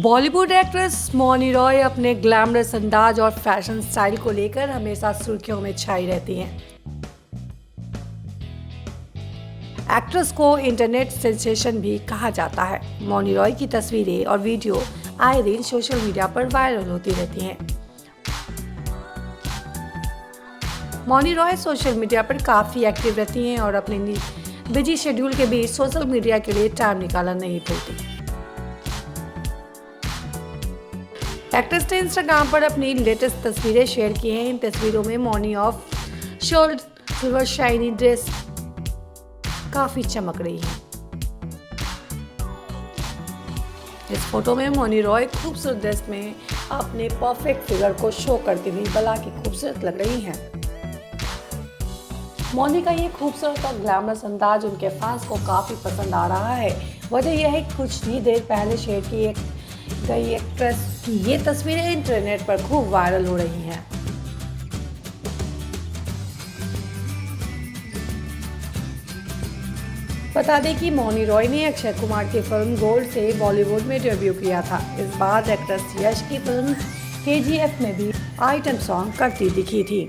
Bollywood actress Mouni Roy अपने glamorous अंदाज और फैशन स्टाइल को लेकर हमेशा सुर्खियों में छाई रहती हैं। एक्ट्रेस को इंटरनेट सेंसेशन भी कहा जाता है। मौनी रॉय की तस्वीरें और वीडियो आए दिन सोशल मीडिया पर वायरल होती रहती हैं। मौनी रॉय सोशल मीडिया पर काफी एक्टिव रहती हैं और अपने बिजी शेड्यूल के बीच सोशल मीडिया के लिए टाइम निकालना नहीं भूलती। एक्ट्रेस ने इंस्टाग्राम पर अपनी लेटेस्ट तस्वीरें शेयर की हैं। इन तस्वीरों में मौनी ऑफ शोल्ड सिल्वर शाइनी ड्रेस काफी चमक रही है। इस फोटो में मौनी रॉय खूबसूरत ड्रेस में अपने परफेक्ट फिगर को शो करती हुई भला की खूबसूरत लग रही हैं। मौनी का ये खूबसूरत और ग्लैमरस अंदाज उनके फैंस को काफी पसंद आ रहा है। वजह यह है कि कुछ ही देर पहले शेयर की गई एक्ट्रेस की ये तस्वीरें इंटरनेट पर खूब वायरल हो रही हैं। बता दें कि मौनी रॉय ने अक्षय कुमार की फिल्म गोल्ड से बॉलीवुड में डेब्यू किया था। इस बार एक्ट्रेस यश की फिल्म KGF में भी आइटम सॉन्ग करती दिखी थी।